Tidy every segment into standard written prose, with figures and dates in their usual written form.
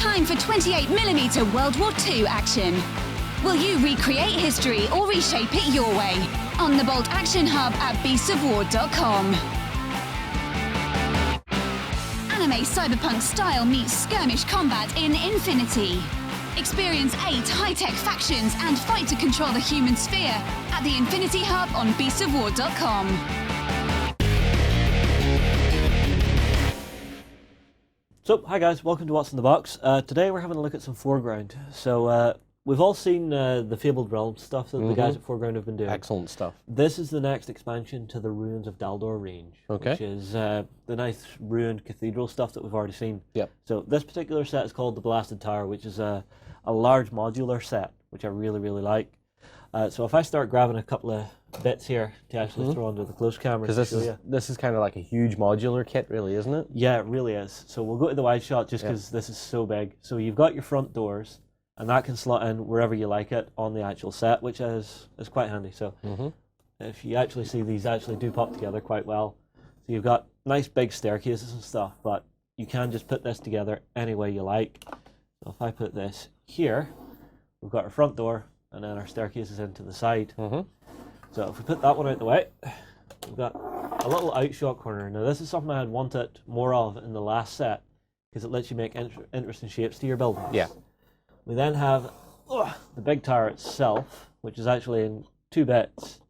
time for 28mm World War II action. Will you recreate history or reshape it your way? On the Bolt Action Hub at beastsofwar.com. Anime cyberpunk style meets skirmish combat in Infinity. Experience 8 high-tech factions and fight to control the human sphere at the Infinity Hub on beastsofwar.com. So, hi guys, welcome to What's in the Box. Today we're having a look at some 4Ground. So, we've all seen the Fabled Realms stuff that the guys at 4Ground have been doing. Excellent stuff. This is the next expansion to the Ruins of Daldorr range, which is the nice ruined cathedral stuff that we've already seen. Yep. So, this particular set is called the Blasted Tower, which is a large modular set, which I really, really like. So if I start grabbing a couple of bits here to actually throw under the close camera to show you. This is kind of like a huge modular kit, really, isn't it? Yeah, it really is. So we'll go to the wide shot just because this is so big. So you've got your front doors, and that can slot in wherever you like it on the actual set, which is quite handy. So if you actually see, these actually do pop together quite well. So you've got nice big staircases and stuff, but you can just put this together any way you like. So if I put this here, we've got our front door, and then our staircase is into the side. So if we put that one out the way, we've got a little outshot corner. Now this is something I had wanted more of in the last set, because it lets you make interesting shapes to your buildings. Yeah. We then have the big tower itself, which is actually in 2 bits.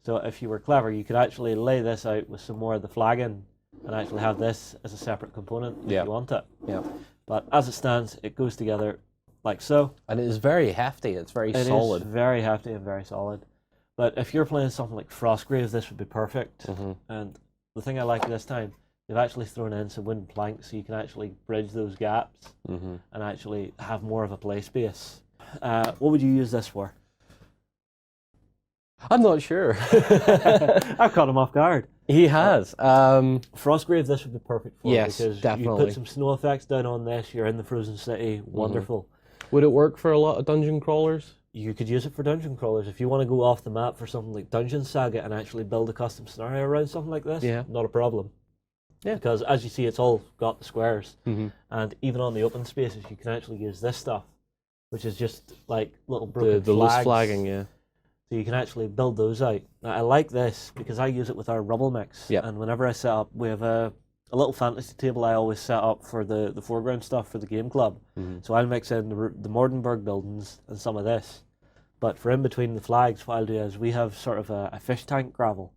So if you were clever, you could actually lay this out with some more of the flagging and actually have this as a separate component if you want it. Yeah. But as it stands, it goes together like so. And it is very hefty. It's very solid. It is very hefty and very solid. But if you're playing something like Frostgrave, this would be perfect. And the thing I like this time, they've actually thrown in some wooden planks so you can actually bridge those gaps and actually have more of a play space. What would you use this for? I'm not sure. I've caught him off guard. He has. Frostgrave, this would be perfect for because definitely. You put some snow effects down on this, you're in the frozen city, wonderful. Would it work for a lot of dungeon crawlers? You could use it for dungeon crawlers. If you want to go off the map for something like Dungeon Saga and actually build a custom scenario around something like this, not a problem. Yeah. Because as you see, it's all got the squares. And even on the open spaces, you can actually use this stuff, which is just like little broken the flags. loose flagging, yeah. So you can actually build those out. Now, I like this because I use it with our rubble mix. And whenever I set up, we have a little fantasy table I always set up for the 4Ground stuff for the game club. So I'll mix in the Mordenberg buildings and some of this. But for in between the flags, what I'll do is we have sort of a fish tank gravel.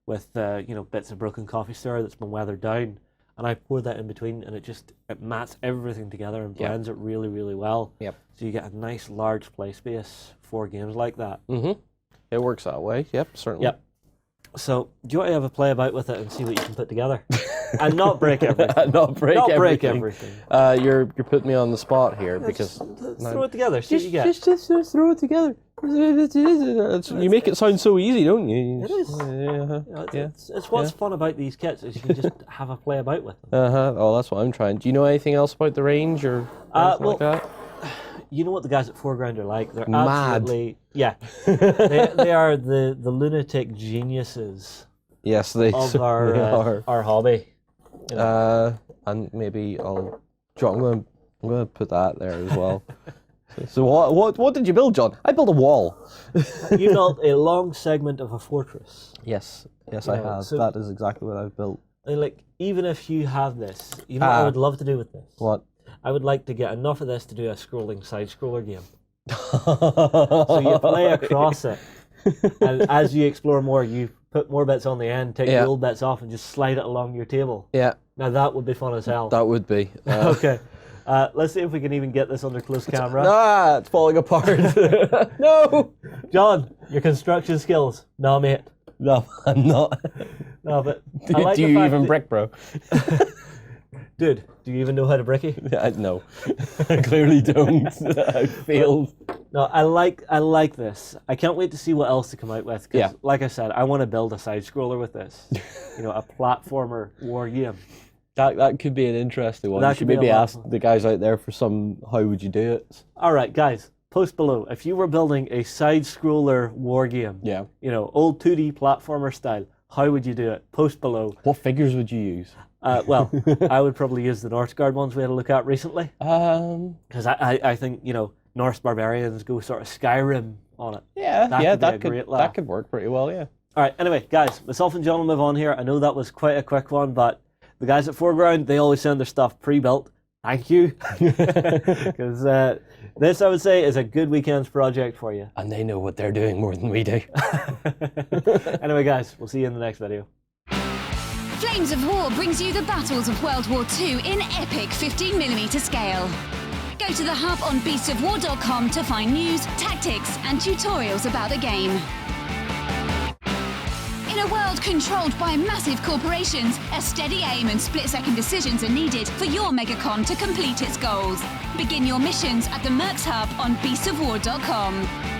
With you know, bits of broken coffee stirrer that's been weathered down, and I pour that in between, and it mats everything together and blends it really, really well. So you get a nice large play space for games like that. It works that way. Yep, certainly. So do you want to have a play about with it and see what you can put together, and not break everything? Not break everything. You're putting me on the spot here because let's throw it together. See what you get. Just throw it together. You make it sound so easy, don't you? It is. It's what's fun about these kits is you can just have a play about with them. Oh, that's what I'm trying. Do you know anything else about the range or anything like that? You know what the guys at 4Ground are like? They're mad. Absolutely, they are the lunatic geniuses. Yes, they of are. Our hobby. You know? And maybe I'm gonna put that there as well. So what did you build, John? I built a wall. You built a long segment of a fortress. Yes, I have. So that is exactly what I've built. And like, even if you have this, you know what I would love to do with this? What? I would like to get enough of this to do a scrolling side-scroller game. So you play across it, and as you explore more, you put more bits on the end, take the old bits off, and just slide it along your table. Now that would be fun as hell. That would be. Okay. Let's see if we can even get this under close camera. It's falling apart. No! John, your construction skills. No, mate. No, I'm not. No, but do you even brick, bro? Dude, do you even know how to bricky? No, I clearly don't. I failed. No, I like this. I can't wait to see what else to come out with. Cause like I said, I want to build a side scroller with this. You know, a platformer war game. That could be an interesting one. You should maybe ask the guys out there for some. How would you do it? All right, guys. Post below if you were building a side scroller war game. You know, old 2D platformer style. How would you do it? Post below. What figures would you use? Well, I would probably use the Northgard ones we had a look at recently. Because I think, you know, Norse barbarians go sort of Skyrim on it. Yeah, that that could work pretty well, yeah. All right, anyway, guys, myself and John will move on here. I know that was quite a quick one, but the guys at 4Ground, they always send their stuff pre-built. Thank you. Because this, I would say, is a good weekend's project for you. And they know what they're doing more than we do. Anyway, guys, we'll see you in the next video. Flames of War brings you the battles of World War II in epic 15mm scale. Go to the hub on beastsofwar.com to find news, tactics, and tutorials about the game. In a world controlled by massive corporations, a steady aim and split-second decisions are needed for your megacon to complete its goals. Begin your missions at the Mercs Hub on beastsofwar.com.